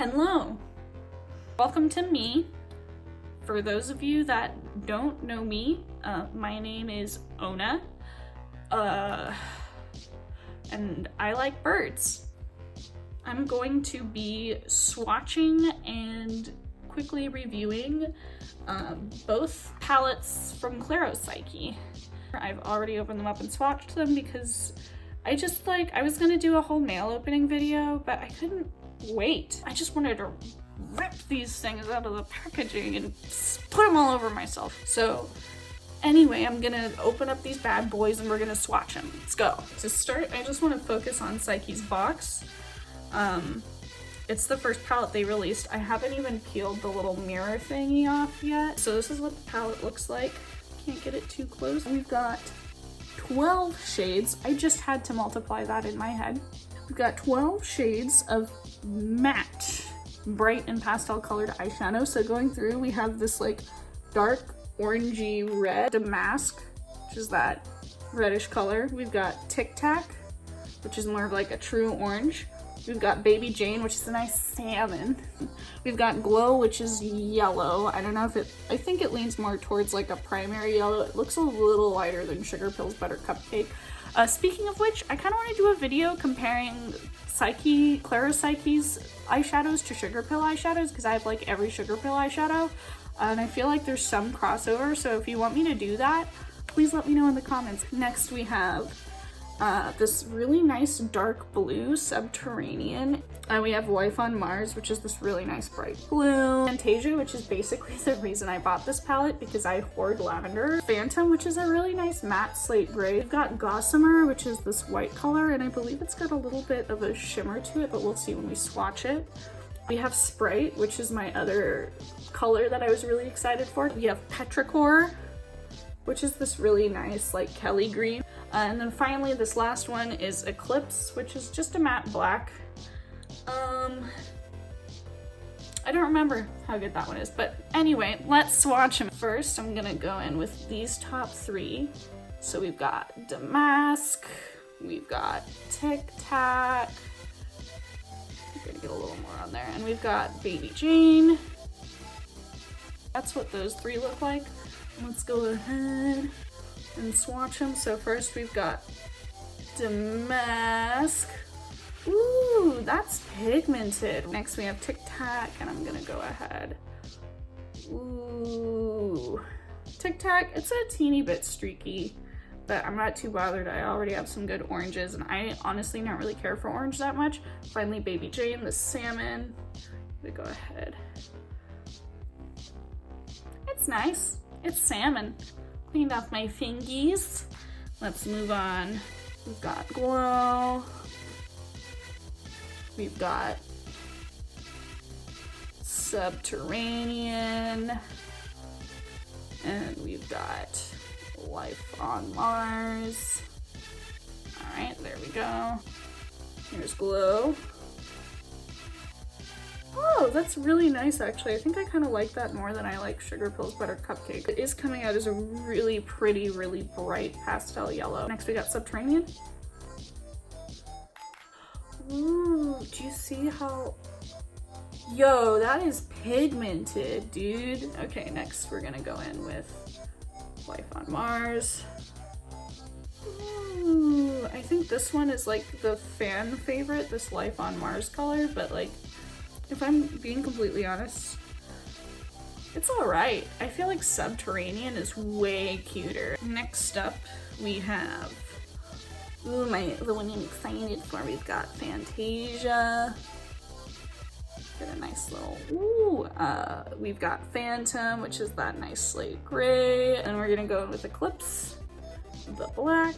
Hello, welcome to me. For those of you that don't know me, my name is Ona, and I like birds. I'm going to be swatching and quickly reviewing both palettes from Claropsyche. I've already opened them up and swatched them because I was gonna do a whole mail opening video, but I couldn't wait. I just wanted to rip these things out of the packaging and put them all over myself. So anyway, I'm gonna open up these bad boys and we're gonna swatch them. Let's go. To start, I just want to focus on Psyche's box. It's the first palette they released. I haven't even peeled the little mirror thingy off yet. So this is what the palette looks like. Can't get it too close. We've got 12 shades. I just had to multiply that in my head. We've got 12 shades of matte, bright and pastel colored eyeshadow. So going through, we have this like dark orangey red damask, which is that reddish color. We've got Tic Tac, which is more of like a true orange. We've got Baby Jane, which is a nice salmon. We've got Glow, which is yellow. I don't know if I think it leans more towards like a primary yellow. It looks a little lighter than Sugar Pill's Butter Cupcake. Speaking of which, I kind of want to do a video comparing Claropsyche's eyeshadows to Sugar Pill eyeshadows, because I have like every Sugar Pill eyeshadow, and I feel like there's some crossover, so if you want me to do that, please let me know in the comments. Next we have this really nice dark blue Subterranean. We have Life on Mars, which is this really nice bright blue. Fantasia, which is basically the reason I bought this palette because I hoard lavender. Phantom, which is a really nice matte slate gray. We've got Gossamer, which is this white color, and I believe it's got a little bit of a shimmer to it, but we'll see when we swatch it. We have Sprite, which is my other color that I was really excited for. We have Petrichor, which is this really nice like Kelly green. And then finally this last one is Eclipse, which is just a matte black. I don't remember how good that one is, but anyway, let's swatch them. First, I'm gonna go in with these top three. So we've got Damask, we've got Tic Tac, I'm gonna get a little more on there, and we've got Baby Jane. That's what those three look like. Let's go ahead and swatch them. So first we've got Damask. Ooh, that's pigmented. Next we have Tic Tac, and I'm gonna go ahead. Ooh, Tic Tac, it's a teeny bit streaky, but I'm not too bothered. I already have some good oranges, and I honestly don't really care for orange that much. Finally, Baby Jane, the salmon. I'm gonna go ahead. It's nice. It's salmon. Cleaned off my fingies. Let's move on. We've got Glow. We've got Subterranean. And we've got Life on Mars. All right, there we go. Here's Glow. Oh, that's really nice actually. I think I kind of like that more than I like Sugar Pill's Butter Cupcake. It is coming out as a really pretty, really bright pastel yellow. Next we got Subterranean. Ooh, do you see how... Yo, that is pigmented, dude. Okay, next we're gonna go in with Life on Mars. Ooh, I think this one is like the fan favorite, this Life on Mars color, but like, if I'm being completely honest, it's all right. I feel like Subterranean is way cuter. Next up, we have, ooh, the one I'm excited for. We've got Fantasia. Get a nice little, ooh, we've got Phantom, which is that nice slate gray. And we're gonna go with Eclipse, the black.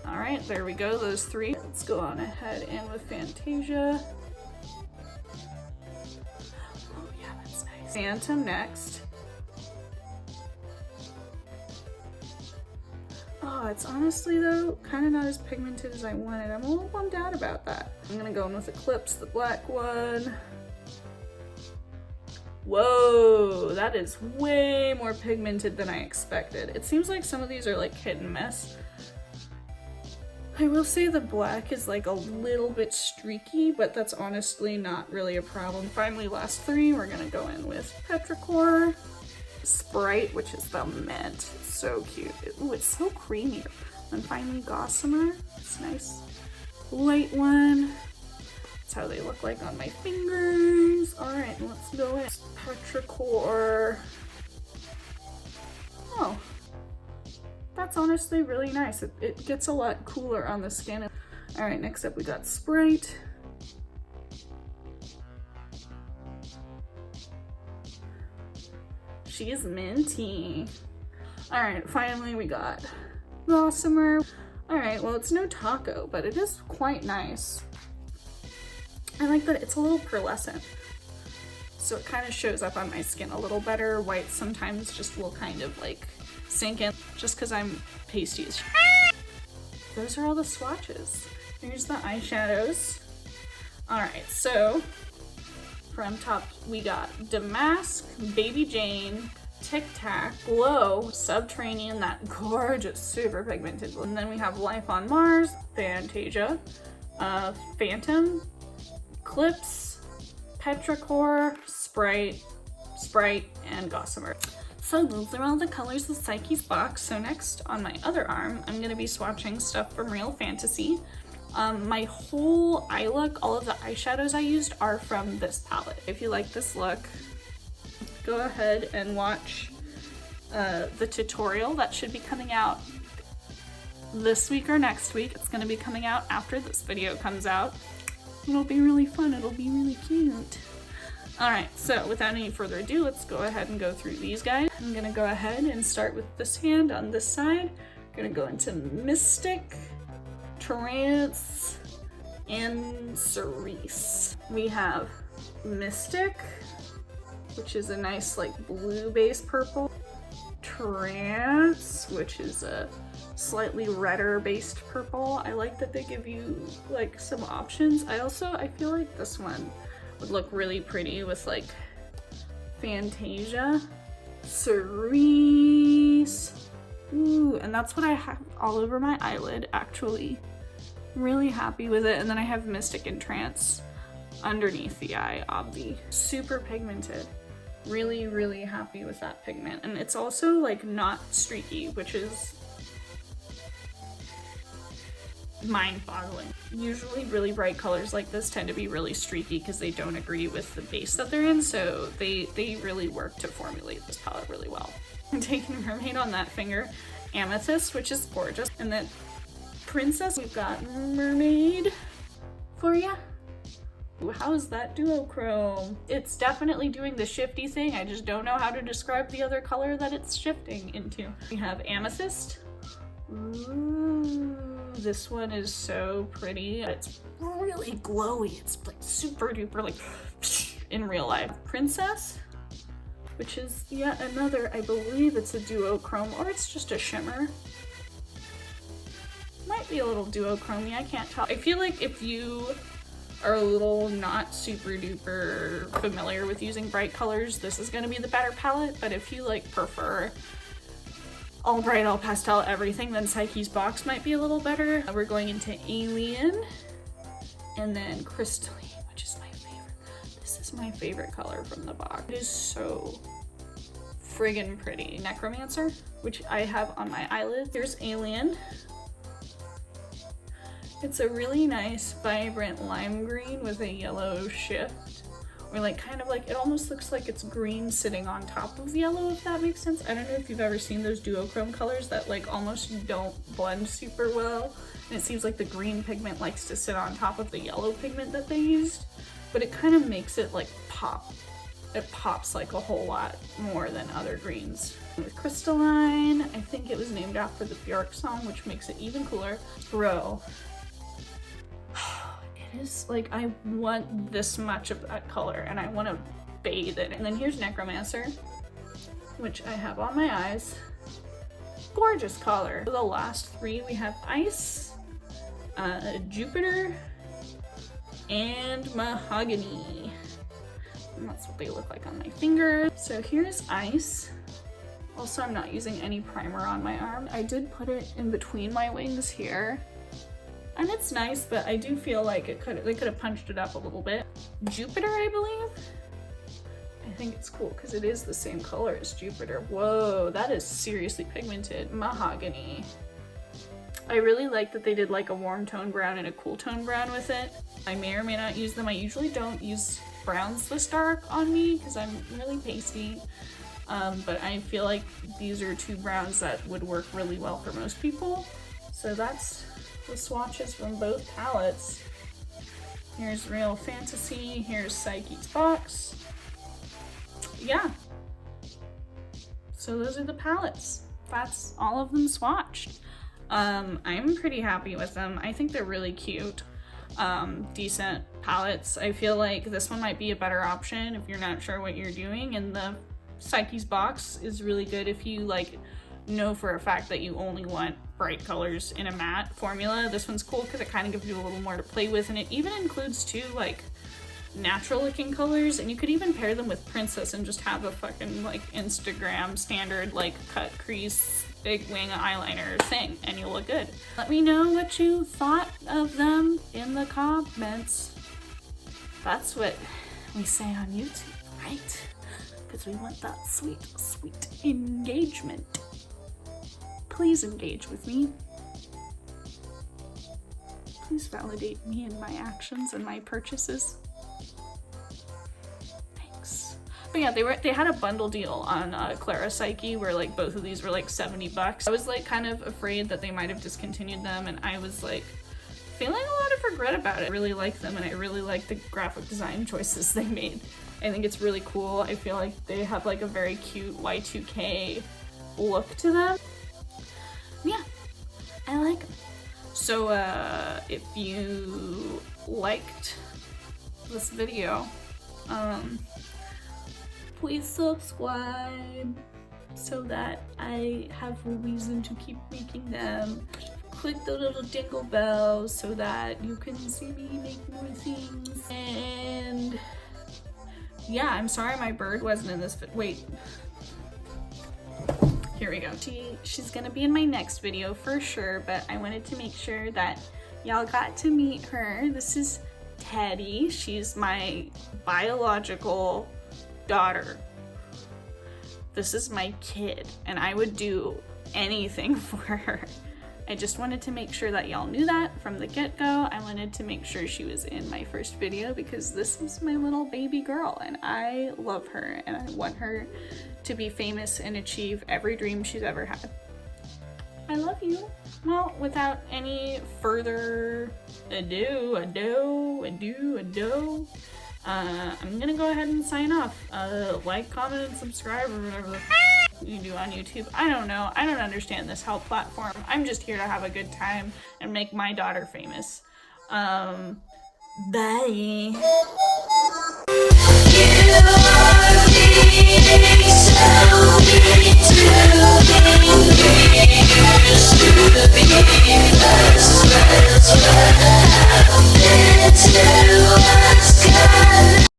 All right, there we go, those three. Let's go on ahead in with Fantasia. Oh yeah, that's nice. Phantom next. Oh, it's honestly though, kind of not as pigmented as I wanted. I'm a little bummed out about that. I'm gonna go in with Eclipse, the black one. Whoa, that is way more pigmented than I expected. It seems like some of these are like hit and miss. I will say the black is like a little bit streaky, but that's honestly not really a problem. Finally, last three, we're gonna go in with Petrichor, Sprite, which is the mint. So cute. Ooh, it's so creamy. And finally, Gossamer. It's nice. Light one. That's how they look like on my fingers. All right, let's go in. Petrichor. Oh. That's honestly really nice. It gets a lot cooler on the skin. All right, next up we got Sprite. She's minty. All right, finally we got Gossamer. All right, well, it's no taco, but it is quite nice. I like that it's a little pearlescent. So it kind of shows up on my skin a little better. White sometimes just will kind of like sink in just because I'm pasty as Those are all the swatches. Here's the eyeshadows. All right, so from top we got Damask, Baby Jane, Tic Tac, Glow, Subterranean, that gorgeous, super pigmented. And then we have Life on Mars, Fantasia, Phantom, Clips, Petrichor, Sprite, and Gossamer. So those are all the colors of Psyche's box. So next on my other arm, I'm gonna be swatching stuff from Real Fantasy. My whole eye look, all of the eyeshadows I used are from this palette. If you like this look, go ahead and watch the tutorial that should be coming out this week or next week. It's gonna be coming out after this video comes out. It'll be really fun, it'll be really cute. All right, so without any further ado, let's go ahead and go through these guys. I'm gonna go ahead and start with this hand on this side. I'm gonna go into Mystic, Trance, and Cerise. We have Mystic, which is a nice like blue-based purple. Trance, which is a slightly redder based purple. I like that they give you like some options. I feel like this one would look really pretty with like Fantasia. Cerise. Ooh, and that's what I have all over my eyelid actually. Really happy with it. And then I have Mystic and Trance underneath the eye, obvi. Super pigmented. Really, really happy with that pigment. And it's also like not streaky, which is mind-boggling. Usually really bright colors like this tend to be really streaky because they don't agree with the base that they're in, so they really work to formulate this palette really well. I'm taking Mermaid on that finger, Amethyst, which is gorgeous, and then Princess, we've got Mermaid for ya. Ooh, how's that duochrome? It's definitely doing the shifty thing. I just don't know how to describe the other color that it's shifting into. We have Amethyst. Ooh, this one is so pretty. It's really glowy. It's like super duper like in real life. Princess, which is yet another, I believe it's a duochrome or it's just a shimmer. Might be a little duochrome-y, I can't tell. I feel like if you are a little not super duper familiar with using bright colors, this is gonna be the better palette, but if you like prefer all bright, all pastel, everything, then Psyche's box might be a little better. We're going into Alien, and then Crystalline, which is my favorite. This is my favorite color from the box. It is so friggin' pretty. Necromancer, which I have on my eyelid. Here's Alien. It's a really nice, vibrant lime green with a yellow shift. Or like kind of like, it almost looks like it's green sitting on top of yellow, if that makes sense. I don't know if you've ever seen those duochrome colors that like almost don't blend super well. And it seems like the green pigment likes to sit on top of the yellow pigment that they used. But it kind of makes it like pop. It pops like a whole lot more than other greens. With Crystalline, I think it was named after the Bjork song, which makes it even cooler. Bro. Is like, I want this much of that color and I want to bathe it. And then here's Necromancer, which I have on my eyes. Gorgeous color. For the last three, we have Ice, Jupiter, and Mahogany. And that's what they look like on my finger. So here's Ice. Also, I'm not using any primer on my arm. I did put it in between my wings here. And it's nice, but I do feel like they could have punched it up a little bit. Jupiter, I believe. I think it's cool because it is the same color as Jupiter. Whoa, that is seriously pigmented. Mahogany. I really like that they did like a warm tone brown and a cool tone brown with it. I may or may not use them. I usually don't use browns this dark on me because I'm really pasty. But I feel like these are two browns that would work really well for most people. So that's the swatches from both palettes. Here's Real Fantasy, here's Psyche's box. Yeah. So those are the palettes. That's all of them swatched. I'm pretty happy with them. I think they're really cute. Decent palettes. I feel like this one might be a better option if you're not sure what you're doing, and the Psyche's box is really good if you like know for a fact that you only want bright colors in a matte formula. This one's cool because it kind of gives you a little more to play with, and it even includes two like natural looking colors, and you could even pair them with Princess and just have a fucking like Instagram standard like cut crease big wing eyeliner thing, and you'll look good. Let me know what you thought of them in the comments. That's what we say on YouTube, right? Because we want that sweet, sweet engagement. Please engage with me. Please validate me in my actions and my purchases. Thanks. But yeah, they had a bundle deal on Claropsyche where like both of these were like $70. I was like kind of afraid that they might have discontinued them, and I was like feeling a lot of regret about it. I really like them, and I really like the graphic design choices they made. I think it's really cool. I feel like they have like a very cute Y2K look to them. Yeah, I like them. So if you liked this video, please subscribe so that I have a reason to keep making them. Click the little dingle bell so that you can see me make more things. And yeah, I'm sorry my bird wasn't in this wait. Here we go. She's gonna be in my next video for sure, but I wanted to make sure that y'all got to meet her. This is Teddy. She's my biological daughter. This is my kid, and I would do anything for her. I just wanted to make sure that y'all knew that from the get-go. I wanted to make sure she was in my first video because this is my little baby girl, and I love her, and I want her to be famous and achieve every dream she's ever had. I love you. Well, without any further ado, I'm gonna go ahead and sign off. Like, comment, and subscribe, or whatever the you do on YouTube. I don't know. I don't understand this whole platform. I'm just here to have a good time and make my daughter famous. Bye.